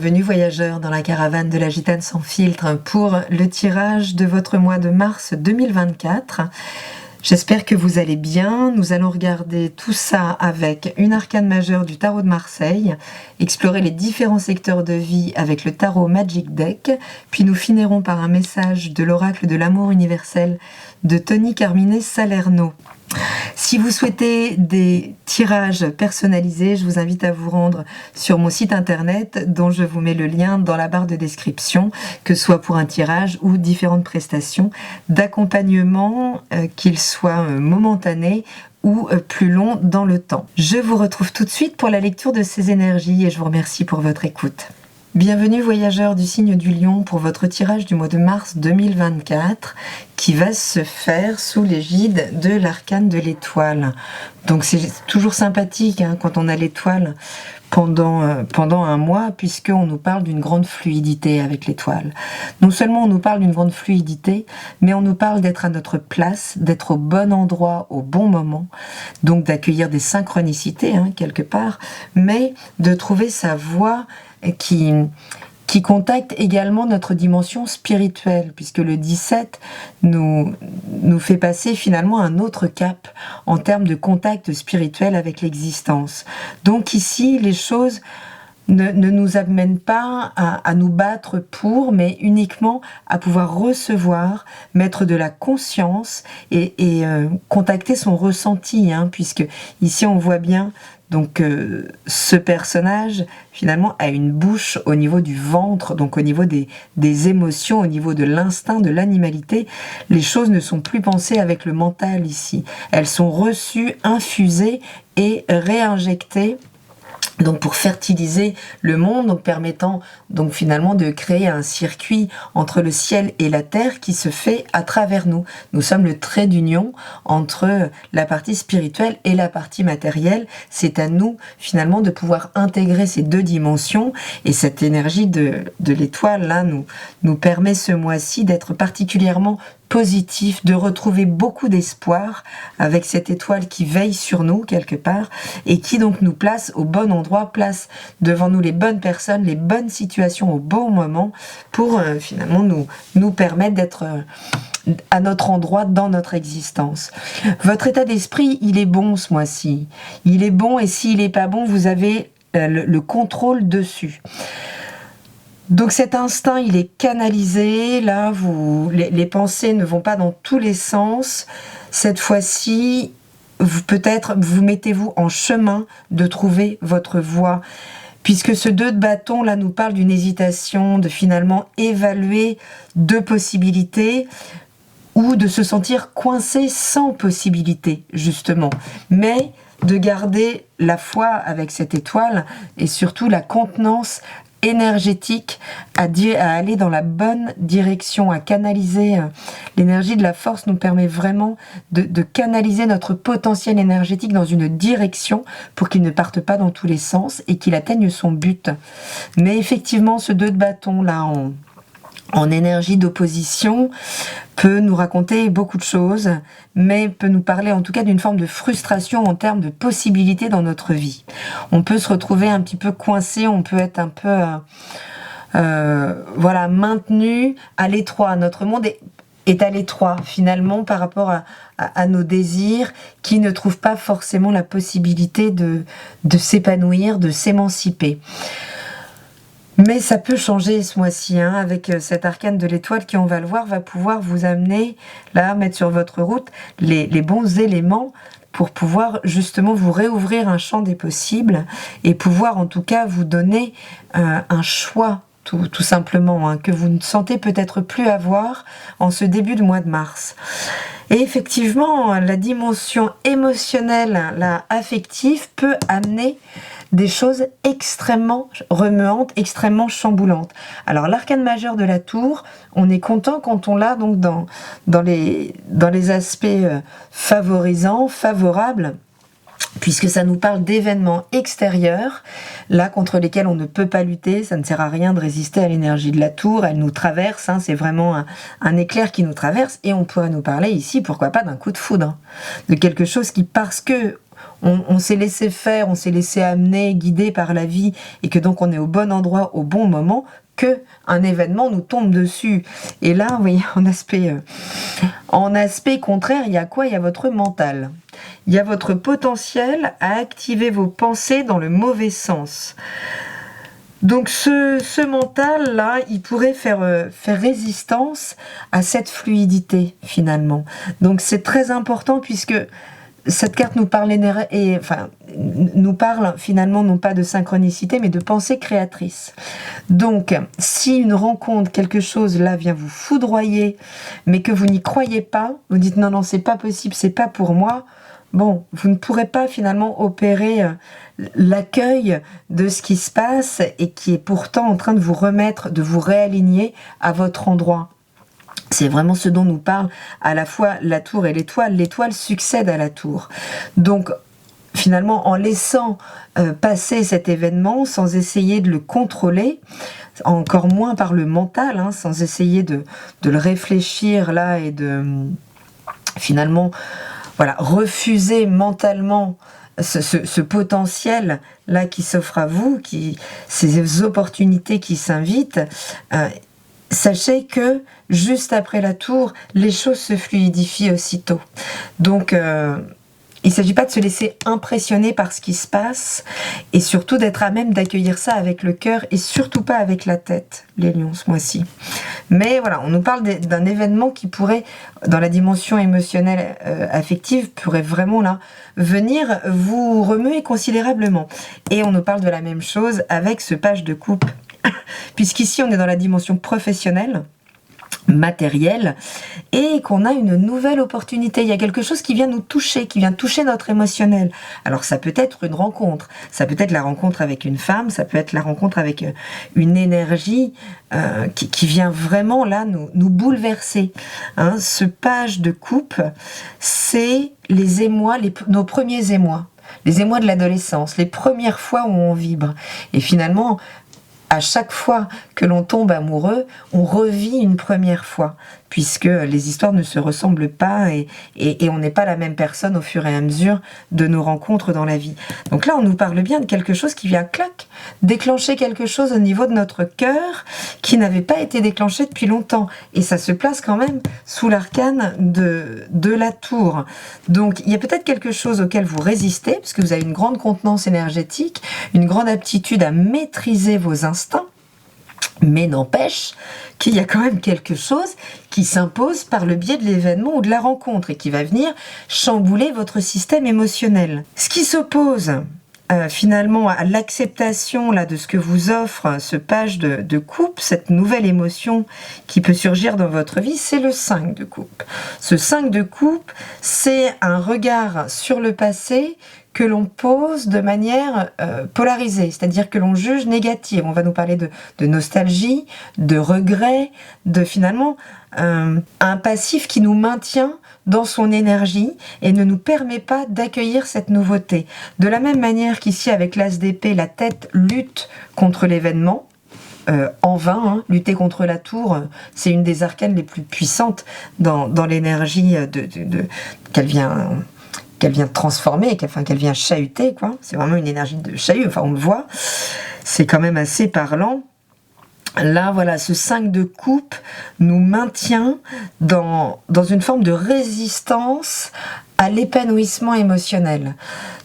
Bienvenue voyageurs dans la caravane de la Gitane sans filtre pour le tirage de votre mois de mars 2024. J'espère que vous allez bien. Nous allons regarder tout ça avec une arcane majeure du tarot de Marseille, explorer les différents secteurs de vie avec le tarot Magic Deck, puis nous finirons par un message de l'oracle de l'amour universel de Tony Carmine Salerno. Si vous souhaitez des tirages personnalisés, je vous invite à vous rendre sur mon site internet dont je vous mets le lien dans la barre de description, que ce soit pour un tirage ou différentes prestations d'accompagnement, qu'ils soient momentanés ou plus longs dans le temps. Je vous retrouve tout de suite pour la lecture de ces énergies et je vous remercie pour votre écoute. Bienvenue voyageurs du signe du Lion pour votre tirage du mois de mars 2024 qui va se faire sous l'égide de l'arcane de l'étoile. Donc c'est toujours sympathique quand on a l'étoile pendant un mois, puisqu'on nous parle d'une grande fluidité avec l'étoile. Non seulement on nous parle d'une grande fluidité, mais on nous parle d'être à notre place, d'être au bon endroit, au bon moment, donc d'accueillir des synchronicités quelque part, mais de trouver sa voie qui contacte également notre dimension spirituelle, puisque le 17 nous fait passer finalement un autre cap en termes de contact spirituel avec l'existence. Donc ici, les choses ne nous amènent pas à nous battre pour, mais uniquement à pouvoir recevoir, mettre de la conscience et contacter son ressenti, puisque ici on voit bien donc ce personnage finalement a une bouche au niveau du ventre, donc au niveau des émotions, au niveau de l'instinct, de l'animalité. Les choses ne sont plus pensées avec le mental ici. Elles sont reçues, infusées et réinjectées, donc pour fertiliser le monde, donc permettant donc finalement de créer un circuit entre le ciel et la terre qui se fait à travers nous. Nous sommes le trait d'union entre la partie spirituelle et la partie matérielle. C'est à nous finalement de pouvoir intégrer ces deux dimensions, et cette énergie de l'étoile là nous permet ce mois-ci d'être particulièrement positif, de retrouver beaucoup d'espoir avec cette étoile qui veille sur nous quelque part et qui donc nous place au bon endroit, place devant nous les bonnes personnes, les bonnes situations au bon moment pour finalement nous permettre d'être à notre endroit dans notre existence. Votre état d'esprit, il est bon ce mois-ci. Il est bon, et s'il n'est pas bon, vous avez le contrôle dessus. Donc cet instinct, il est canalisé, là, les pensées ne vont pas dans tous les sens. Cette fois-ci, peut-être vous mettez-vous en chemin de trouver votre voie. Puisque ce 2 de bâton, là, nous parle d'une hésitation, de finalement évaluer deux possibilités, ou de se sentir coincé sans possibilité, justement. Mais de garder la foi avec cette étoile, et surtout la contenance énergétique à aller dans la bonne direction, à canaliser. L'énergie de la force nous permet vraiment de canaliser notre potentiel énergétique dans une direction pour qu'il ne parte pas dans tous les sens et qu'il atteigne son but. Mais effectivement, ce 2 de bâton là en énergie d'opposition peut nous raconter beaucoup de choses, mais peut nous parler en tout cas d'une forme de frustration en termes de possibilités dans notre vie. On peut se retrouver un petit peu coincé, on peut être un peu maintenu à l'étroit. Notre monde est à l'étroit finalement par rapport à nos désirs qui ne trouvent pas forcément la possibilité de s'épanouir, de s'émanciper. Mais ça peut changer ce mois-ci, avec cet arcane de l'étoile qui, on va le voir, va pouvoir vous amener, là, mettre sur votre route les bons éléments pour pouvoir justement vous réouvrir un champ des possibles et pouvoir en tout cas vous donner un choix, tout simplement, que vous ne sentez peut-être plus avoir en ce début de mois de mars. Et effectivement, la dimension émotionnelle, la affective, peut amener des choses extrêmement remuantes, extrêmement chamboulantes. Alors l'arcane majeur de la tour, on est content quand on l'a donc dans les aspects favorisants, favorables, puisque ça nous parle d'événements extérieurs, là contre lesquels on ne peut pas lutter. Ça ne sert à rien de résister à l'énergie de la tour, elle nous traverse, c'est vraiment un éclair qui nous traverse, et on pourrait nous parler ici, pourquoi pas, d'un coup de foudre, de quelque chose qui, parce que on s'est laissé faire, on s'est laissé amener, guider par la vie, et que donc on est au bon endroit, au bon moment, que un événement nous tombe dessus. Et là, vous voyez, en aspect contraire, il y a quoi? Il y a votre mental. Il y a votre potentiel à activer vos pensées dans le mauvais sens. Donc ce mental-là, il pourrait faire résistance à cette fluidité, finalement. Donc c'est très important, puisque cette carte nous parle, nous parle finalement non pas de synchronicité, mais de pensée créatrice. Donc, si une rencontre, quelque chose là vient vous foudroyer, mais que vous n'y croyez pas, vous dites non, non, c'est pas possible, c'est pas pour moi, bon, vous ne pourrez pas finalement opérer l'accueil de ce qui se passe et qui est pourtant en train de vous remettre, de vous réaligner à votre endroit. C'est vraiment ce dont nous parle à la fois la tour et l'étoile. L'étoile succède à la tour. Donc, finalement, en laissant passer cet événement, sans essayer de le contrôler, encore moins par le mental, sans essayer de le réfléchir là et de finalement refuser mentalement ce potentiel là qui s'offre à vous, ces opportunités qui s'invitent. Sachez que juste après la tour, les choses se fluidifient aussitôt. Donc, il ne s'agit pas de se laisser impressionner par ce qui se passe, et surtout d'être à même d'accueillir ça avec le cœur et surtout pas avec la tête, les lions, ce mois-ci. Mais voilà, on nous parle d'un événement qui pourrait, dans la dimension émotionnelle, affective, pourrait vraiment là venir vous remuer considérablement. Et on nous parle de la même chose avec ce page de coupe. Puisqu'ici on est dans la dimension professionnelle, matérielle, et qu'on a une nouvelle opportunité. Il y a quelque chose qui vient nous toucher, qui vient toucher notre émotionnel. Alors ça peut être une rencontre, ça peut être la rencontre avec une femme, ça peut être la rencontre avec une énergie qui vient vraiment là nous bouleverser. Ce page de coupe, c'est les émois, nos premiers émois, les émois de l'adolescence, les premières fois où on vibre. Et finalement, à chaque fois que l'on tombe amoureux, on revit une première fois, puisque les histoires ne se ressemblent pas et on n'est pas la même personne au fur et à mesure de nos rencontres dans la vie. Donc là, on nous parle bien de quelque chose qui vient, clac, déclencher quelque chose au niveau de notre cœur qui n'avait pas été déclenché depuis longtemps. Et ça se place quand même sous l'arcane de la tour. Donc, il y a peut-être quelque chose auquel vous résistez, parce que vous avez une grande contenance énergétique, une grande aptitude à maîtriser vos instincts, mais n'empêche qu'il y a quand même quelque chose qui s'impose par le biais de l'événement ou de la rencontre et qui va venir chambouler votre système émotionnel. Ce qui s'oppose finalement à l'acceptation là de ce que vous offre ce page de coupe, cette nouvelle émotion qui peut surgir dans votre vie, c'est le 5 de coupe. Ce 5 de coupe, c'est un regard sur le passé que l'on pose de manière polarisée, c'est-à-dire que l'on juge négative. On va nous parler de nostalgie, de regret, de finalement un passif qui nous maintient dans son énergie et ne nous permet pas d'accueillir cette nouveauté. De la même manière qu'ici avec l'as d'épée, la tête lutte contre l'événement, en vain, lutter contre la tour, c'est une des arcanes les plus puissantes dans l'énergie qu'elle vient transformer, qu'elle vient chahuter, quoi. C'est vraiment une énergie de chahut, enfin on le voit, c'est quand même assez parlant. Là, voilà, ce 5 de coupe nous maintient dans une forme de résistance à l'épanouissement émotionnel.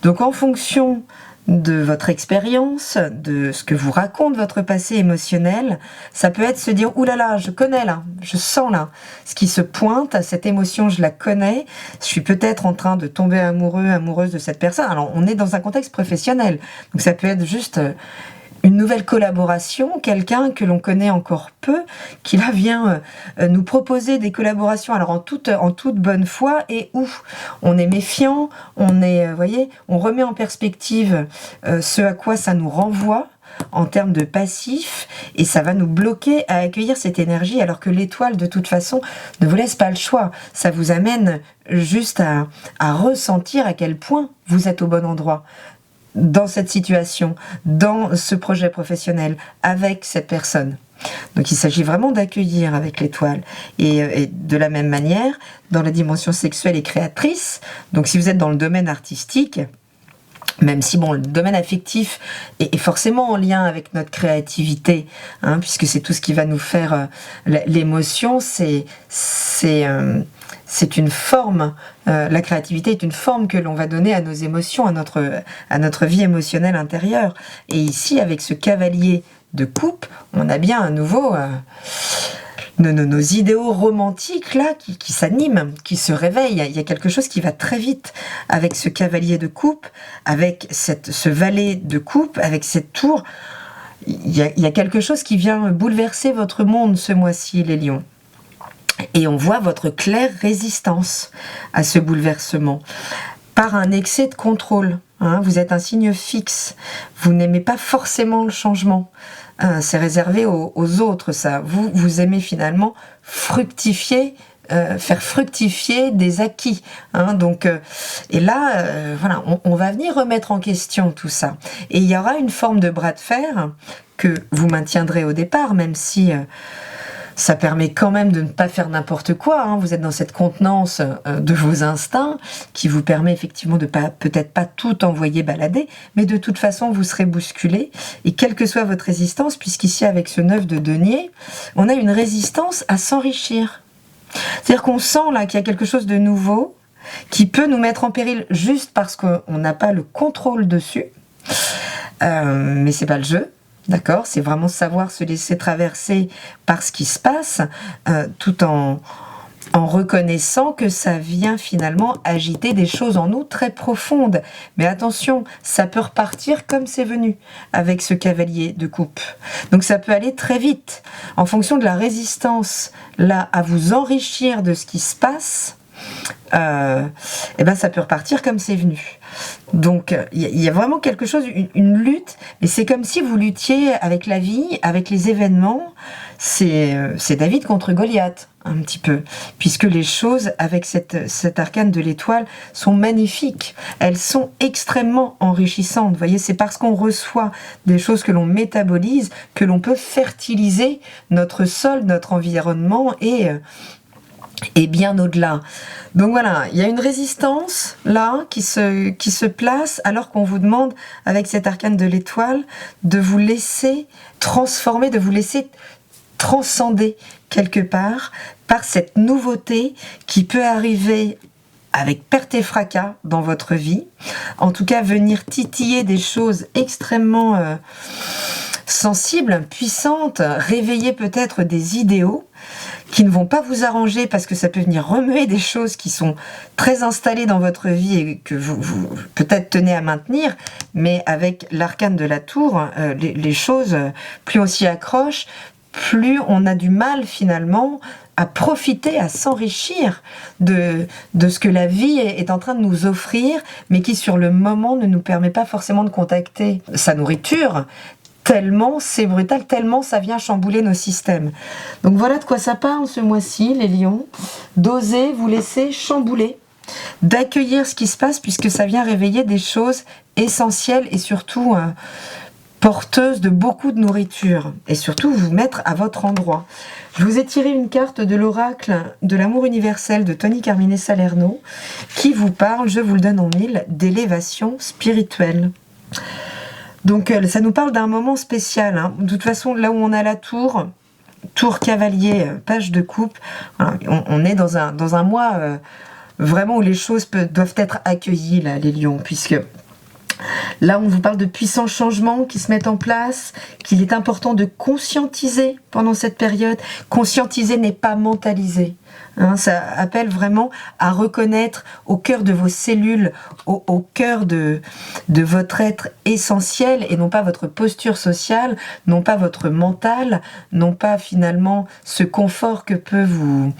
Donc en fonction de votre expérience, de ce que vous raconte votre passé émotionnel, ça peut être se dire « Ouh là là, je connais là, je sens là, ce qui se pointe, cette émotion, je la connais, je suis peut-être en train de tomber amoureux, amoureuse de cette personne. » Alors, on est dans un contexte professionnel, donc ça peut être juste une nouvelle collaboration, quelqu'un que l'on connaît encore peu, qui là vient nous proposer des collaborations, alors en toute bonne foi, et où on est méfiant, on remet en perspective ce à quoi ça nous renvoie en termes de passif, et ça va nous bloquer à accueillir cette énergie, alors que l'étoile, de toute façon, ne vous laisse pas le choix. Ça vous amène juste à ressentir à quel point vous êtes au bon endroit dans cette situation, dans ce projet professionnel, avec cette personne. Donc il s'agit vraiment d'accueillir avec l'étoile. Et de la même manière, dans la dimension sexuelle et créatrice, donc si vous êtes dans le domaine artistique, Même si bon, le domaine affectif est forcément en lien avec notre créativité, hein, puisque c'est tout ce qui va nous faire l'émotion, c'est une forme, la créativité est une forme que l'on va donner à nos émotions, à notre vie émotionnelle intérieure. Et ici, avec ce cavalier de coupe, on a bien à nouveau nos idéaux romantiques là qui s'animent, qui se réveillent. Il y a quelque chose qui va très vite avec ce cavalier de coupe, avec ce valet de coupe, avec cette tour. Il y a quelque chose qui vient bouleverser votre monde ce mois-ci, les lions. Et on voit votre claire résistance à ce bouleversement par un excès de contrôle. Hein, vous êtes un signe fixe, vous n'aimez pas forcément le changement. C'est réservé aux autres, ça. Vous aimez finalement fructifier, faire fructifier des acquis. Hein, donc, et là, voilà, on va venir remettre en question tout ça. Et il y aura une forme de bras de fer que vous maintiendrez au départ, même si ça permet quand même de ne pas faire n'importe quoi. Hein. Vous êtes dans cette contenance de vos instincts qui vous permet effectivement de peut-être pas tout envoyer balader, mais de toute façon vous serez bousculé. Et quelle que soit votre résistance, puisqu'ici avec ce 9 de denier, on a une résistance à s'enrichir. C'est-à-dire qu'on sent là qu'il y a quelque chose de nouveau qui peut nous mettre en péril juste parce qu'on n'a pas le contrôle dessus. Mais c'est pas le jeu. D'accord, c'est vraiment savoir se laisser traverser par ce qui se passe, tout en reconnaissant que ça vient finalement agiter des choses en nous très profondes. Mais attention, ça peut repartir comme c'est venu avec ce cavalier de coupe. Donc ça peut aller très vite. En fonction de la résistance là à vous enrichir de ce qui se passe, et ben ça peut repartir comme c'est venu. Donc il y a vraiment quelque chose, une lutte, mais c'est comme si vous luttiez avec la vie, avec les événements. C'est David contre Goliath, un petit peu, puisque les choses avec cet arcane de l'étoile sont magnifiques. Elles sont extrêmement enrichissantes. Vous voyez, c'est parce qu'on reçoit des choses que l'on métabolise que l'on peut fertiliser notre sol, notre environnement et bien au-delà. Donc voilà, il y a une résistance là qui se place alors qu'on vous demande avec cet arcane de l'étoile de vous laisser transformer, de vous laisser transcender quelque part par cette nouveauté qui peut arriver avec perte et fracas dans votre vie. En tout cas, venir titiller des choses extrêmement sensibles, puissantes, réveiller peut-être des idéaux qui ne vont pas vous arranger parce que ça peut venir remuer des choses qui sont très installées dans votre vie et que vous peut-être tenez à maintenir, mais avec l'arcane de la tour, les choses, plus on s'y accroche, plus on a du mal finalement à profiter, à s'enrichir de ce que la vie est en train de nous offrir, mais qui sur le moment ne nous permet pas forcément de contacter sa nourriture, tellement c'est brutal, tellement ça vient chambouler nos systèmes. Donc voilà de quoi ça parle ce mois-ci, les lions. D'oser vous laisser chambouler, d'accueillir ce qui se passe, puisque ça vient réveiller des choses essentielles et surtout porteuses de beaucoup de nourriture. Et surtout vous mettre à votre endroit. Je vous ai tiré une carte de l'oracle de l'amour universel de Tony Carmine Salerno qui vous parle, je vous le donne en mille, d'élévation spirituelle. Donc ça nous parle d'un moment spécial. Hein. De toute façon, là où on a la tour cavalier, page de coupe, voilà, on est dans un mois vraiment où les choses doivent être accueillies, là, les lions, puisque là on vous parle de puissants changements qui se mettent en place, qu'il est important de conscientiser pendant cette période. Conscientiser n'est pas mentaliser. Hein, ça appelle vraiment à reconnaître au cœur de vos cellules, au cœur de votre être essentiel, et non pas votre posture sociale, non pas votre mental, non pas finalement ce confort que peut vous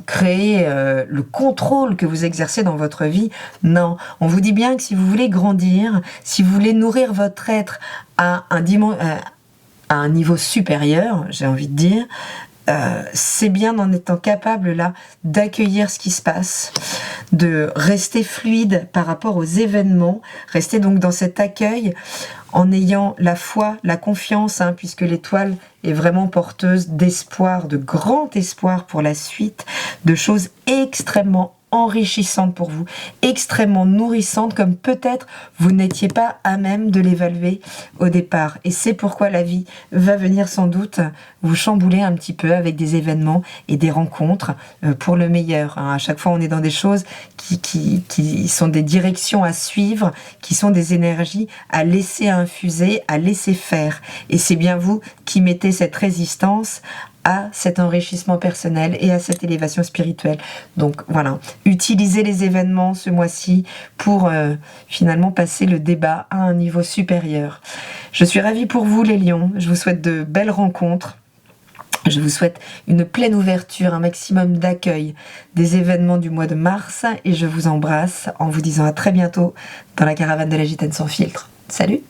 créer le contrôle que vous exercez dans votre vie. Non, on vous dit bien que si vous voulez grandir, si vous voulez nourrir votre être à un niveau supérieur, j'ai envie de dire, c'est bien en étant capable là d'accueillir ce qui se passe, de rester fluide par rapport aux événements, rester donc dans cet accueil en ayant la foi, la confiance, hein, puisque l'étoile est vraiment porteuse d'espoir, de grand espoir pour la suite, de choses extrêmement enrichissante pour vous, extrêmement nourrissante, comme peut-être vous n'étiez pas à même de l'évaluer au départ. Et c'est pourquoi la vie va venir sans doute vous chambouler un petit peu avec des événements et des rencontres pour le meilleur. À chaque fois, on est dans des choses qui sont des directions à suivre, qui sont des énergies à laisser infuser, à laisser faire. Et c'est bien vous qui mettez cette résistance à cet enrichissement personnel et à cette élévation spirituelle. Donc voilà, utilisez les événements ce mois-ci pour finalement passer le débat à un niveau supérieur. Je suis ravie pour vous les lions, je vous souhaite de belles rencontres. Je vous souhaite une pleine ouverture, un maximum d'accueil des événements du mois de mars et je vous embrasse en vous disant à très bientôt dans la caravane de la Gitane sans filtre. Salut!